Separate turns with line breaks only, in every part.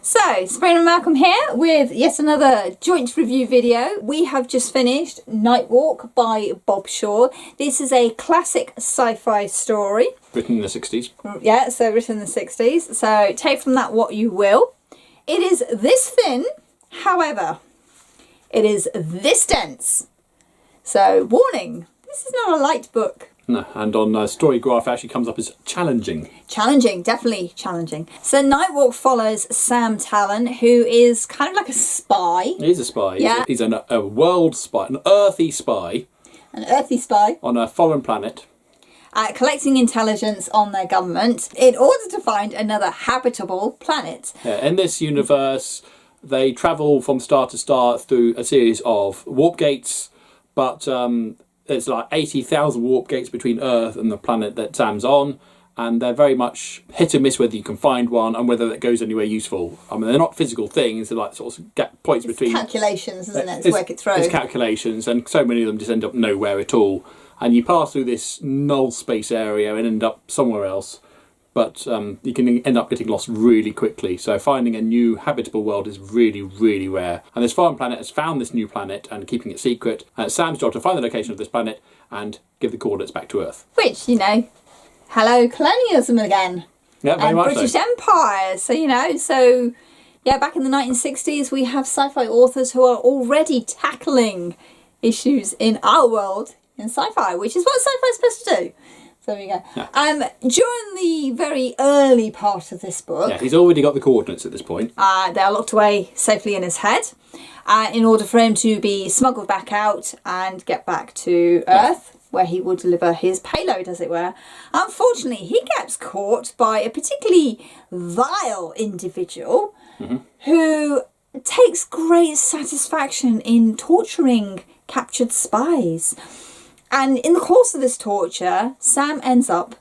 So, Sabrina and Malcolm here with yet another joint review video. We have just finished Nightwalk by Bob Shaw. This is a classic sci-fi story.
Written in the 60s.
Yeah, so written in the 60s. So take from that what you will. It is this thin, however, it is this dense. So, warning, this is not a light book.
No, and on Storygraph actually comes up as challenging.
Challenging, definitely challenging. So Nightwalk follows Sam Talon, who is kind of like a spy.
He is a spy.
Yeah.
He's a world spy, an earthy spy.
An earthy spy.
On a foreign planet.
Collecting intelligence on their government in order to find another habitable planet.
Yeah, in this universe, they travel from star to star through a series of warp gates, but there's like 80,000 warp gates between Earth and the planet that Sam's on, and they're very much hit and miss whether you can find one and whether that goes anywhere useful. I mean, they're not physical things, they're like sort of points between...
calculations, isn't it? To work it through.
It's calculations, and so many of them just end up nowhere at all. And you pass through this null space area and end up somewhere else. But you can end up getting lost really quickly. So finding a new habitable world is really, really rare. And this foreign planet has found this new planet and keeping it secret. And it's Sam's job to find the location of this planet and give the coordinates back to Earth.
Which, you know, hello colonialism again.
Yeah, very much
British
so.
Empire. So, you know, yeah, back in the 1960s, we have sci-fi authors who are already tackling issues in our world in sci-fi, which is what sci-fi is supposed to do. So there we go. Yeah. During the very early part of this book...
Yeah, he's already got the coordinates at this point.
They're locked away safely in his head in order for him to be smuggled back out and get back to Earth, where he will deliver his payload, as it were. Unfortunately, he gets caught by a particularly vile individual who takes great satisfaction in torturing captured spies. And in the course of this torture, Sam ends up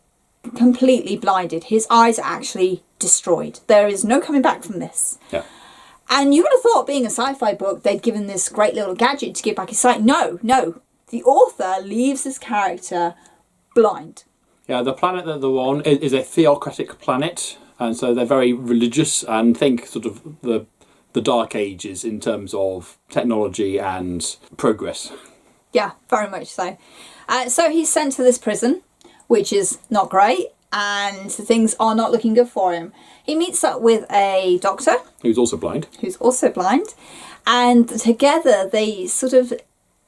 completely blinded. His eyes are actually destroyed. There is no coming back from this.
Yeah.
And you would have thought, being a sci-fi book, they'd given this great little gadget to give back his sight. No. The author leaves this character blind.
Yeah, the planet that they're on is a theocratic planet. And so they're very religious and think sort of the Dark Ages in terms of technology and progress.
Yeah, very much so. So he's sent to this prison, which is not great, and things are not looking good for him. He meets up with a doctor.
Who's also blind.
And together they sort of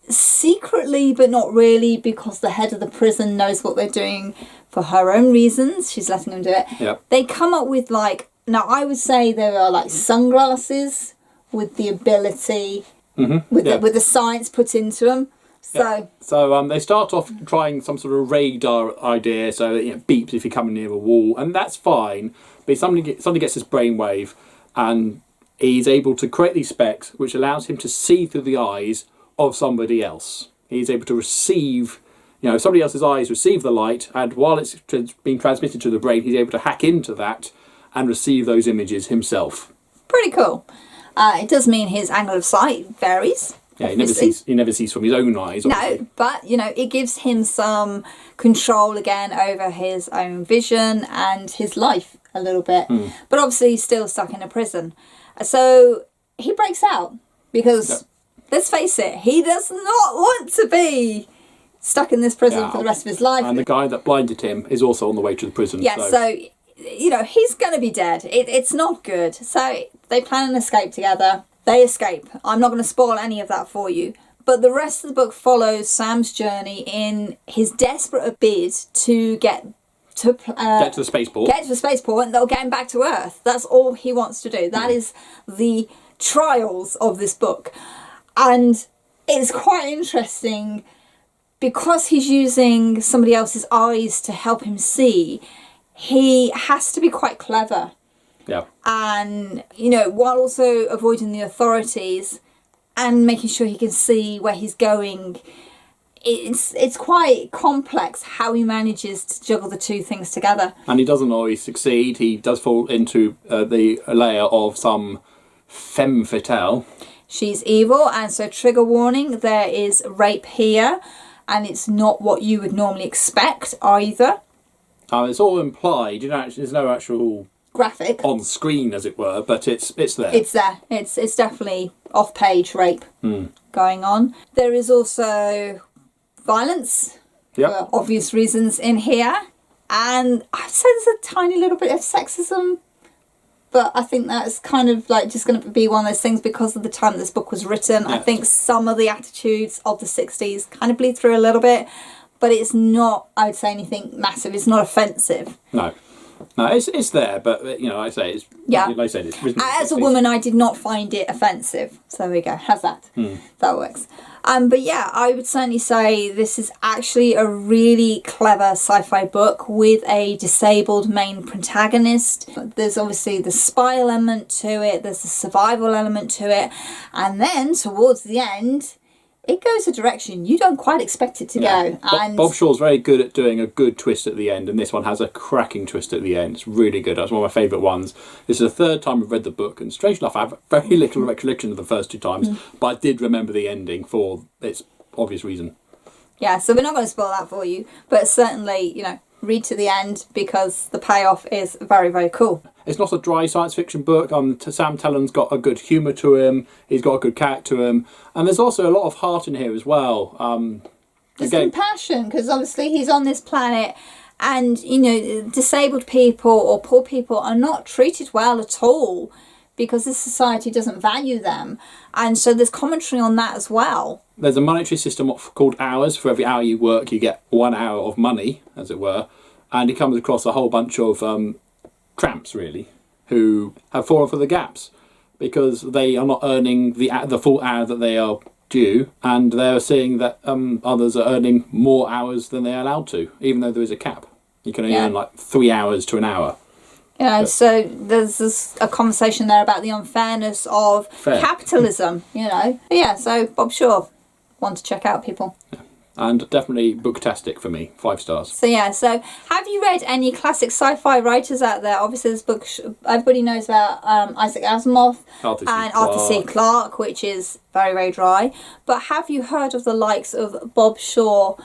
secretly, but not really, because the head of the prison knows what they're doing for her own reasons. She's letting them do it.
Yep.
They come up with now I would say there are like sunglasses with the ability, with the science put into them.
So they start off trying some sort of radar idea, so it beeps if you're coming near a wall, and that's fine. But somebody gets this brainwave, and he's able to create these specs, which allows him to see through the eyes of somebody else. He's able to receive, somebody else's eyes receive the light, and while it's being transmitted to the brain, he's able to hack into that and receive those images himself.
Pretty cool. It does mean his angle of sight varies.
Yeah, he never sees from his own eyes. Obviously.
No, but, it gives him some control again over his own vision and his life a little bit. But obviously he's still stuck in a prison. So he breaks out because, let's face it, he does not want to be stuck in this prison for the rest of his life.
And the guy that blinded him is also on the way to the prison.
Yeah, so he's going to be dead. It's not good. So they plan an escape together. They escape. I'm not going to spoil any of that for you. But the rest of the book follows Sam's journey in his desperate bid to get to
the spaceport.
Get to the spaceport, and they'll get him back to Earth. That's all he wants to do. That is the trials of this book. And it's quite interesting because he's using somebody else's eyes to help him see. He has to be quite clever.
Yeah.
And, while also avoiding the authorities and making sure he can see where he's going. It's quite complex how he manages to juggle the two things together.
And he doesn't always succeed. He does fall into the layer of some femme fatale.
She's evil, and so trigger warning, there is rape here, and it's not what you would normally expect either.
It's all implied. There's no actual
graphic
on screen, as it were, but it's there.
It's there. It's definitely off-page rape going on. There is also violence for obvious reasons in here, and I'd say there's a tiny little bit of sexism, but I think that's kind of like just going to be one of those things because of the time this book was written. I think some of the attitudes of the 60s kind of bleed through a little bit, but it's not, I would say, anything massive. It's not offensive.
No, it's there, but like I say, it's like I said, it's written.
As a woman, I did not find it offensive. So there we go. How's that? That works. But yeah, I would certainly say this is actually a really clever sci-fi book with a disabled main protagonist. There's obviously the spy element to it. There's the survival element to it, and then towards the end, it goes a direction you don't quite expect it to go. And
Bob Shaw's very good at doing a good twist at the end, and this one has a cracking twist at the end. It's really good. That's one of my favourite ones. This is the third time I've read the book, and strange enough, I have very little recollection of the first two times, but I did remember the ending for its obvious reason. Yeah,
so we're not going to spoil that for you, but certainly, read to the end because the payoff is very, very cool.
It's not a dry science fiction book. Sam Talon's got a good humour to him. He's got a good character to him. And there's also a lot of heart in here as well.
There's compassion because obviously he's on this planet and, disabled people or poor people are not treated well at all because this society doesn't value them. And so there's commentary on that as well.
There's a monetary system called hours. For every hour you work, you get 1 hour of money, as it were. And he comes across a whole bunch of tramps, really, who have fallen for the gaps because they are not earning the full hour that they are due, and they're seeing that others are earning more hours than they're allowed to, even though there is a cap. You can only earn like 3 hours to an hour.
So there's a conversation there about the unfairness of capitalism, so Bob Shaw, one to check out, people.
Yeah. And definitely booktastic for me, 5 stars.
So have you read any classic sci-fi writers out there? Obviously this book, everybody knows about Isaac Asimov and Arthur C. Clarke, which is very, very dry. But have you heard of the likes of Bob Shaw?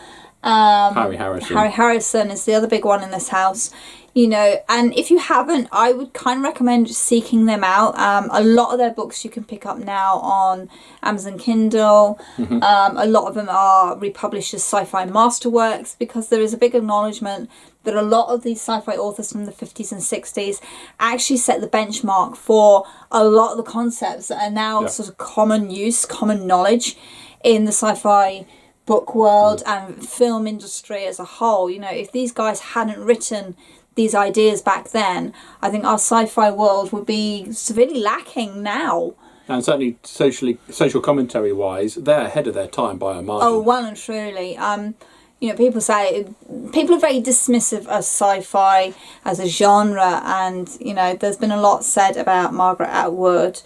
Harry Harrison.
Harry Harrison is the other big one in this house. And if you haven't, I would kind of recommend seeking them out. A lot of their books you can pick up now on Amazon Kindle. A lot of them are republished as sci-fi masterworks because there is a big acknowledgement that a lot of these sci-fi authors from the 50s and 60s actually set the benchmark for a lot of the concepts that are now sort of common use, common knowledge in the sci-fi book world and film industry as a whole. If these guys hadn't written these ideas back then, I think our sci-fi world would be severely lacking now.
And certainly social commentary wise, they're ahead of their time by a margin.
Oh, well and truly. People are very dismissive of sci-fi as a genre, and there's been a lot said about Margaret Atwood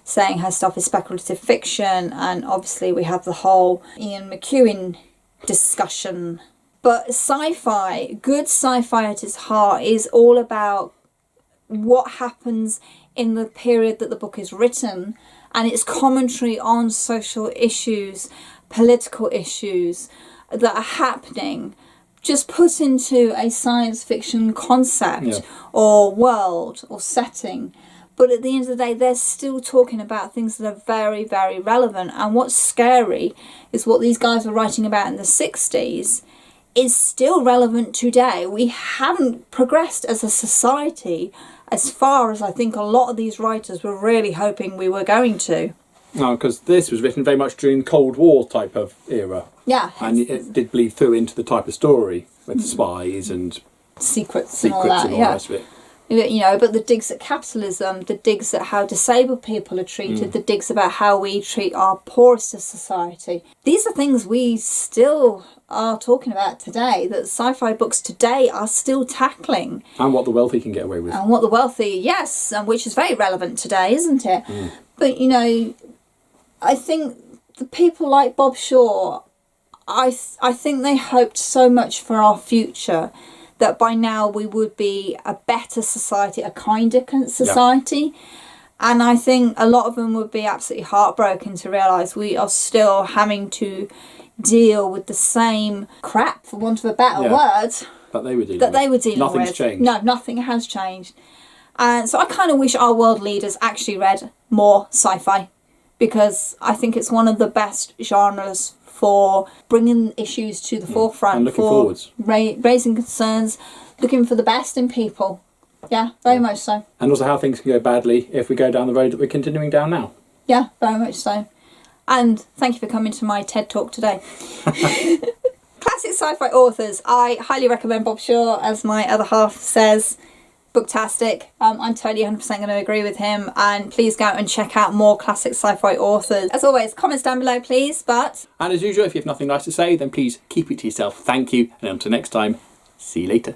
saying her stuff is speculative fiction, and obviously we have the whole Ian McEwan discussion. But sci-fi, good sci-fi at its heart, is all about what happens in the period that the book is written, and its commentary on social issues, political issues that are happening, just put into a science fiction concept or world or setting. But at the end of the day, they're still talking about things that are very, very relevant. And what's scary is what these guys were writing about in the 60s is still relevant today. We haven't progressed as a society as far as I think a lot of these writers were really hoping we were going to.
No, because this was written very much during Cold War type of era.
Yeah.
And it did bleed through into the type of story with spies and
secrets and all that,
the rest of it.
But the digs at capitalism, the digs at how disabled people are treated, the digs about how we treat our poorest of society. These are things we still are talking about today, that sci-fi books today are still tackling.
And what the wealthy can get away with.
And what the wealthy, yes, and which is very relevant today, isn't it? But, I think the people like Bob Shaw, I think they hoped so much for our future that by now we would be a better society, a kinder society. And I think a lot of them would be absolutely heartbroken to realise we are still having to deal with the same crap, for want of a better word,
that they were dealing
with.
Nothing's changed.
No, nothing has changed. And so I kind of wish our world leaders actually read more sci-fi, because I think it's one of the best genres for bringing issues to the forefront,
and looking
for
forwards.
Raising concerns, looking for the best in people. Yeah, very much so.
And also how things can go badly if we go down the road that we're continuing down now.
Yeah, very much so. And thank you for coming to my TED Talk today. Classic sci-fi authors. I highly recommend Bob Shaw, as my other half says. Booktastic. I'm totally 100% going to agree with him. And please go out and check out more classic sci-fi authors. As always, comments down below, please.
And as usual, if you have nothing nice to say, then please keep it to yourself. Thank you. And until next time, see you later.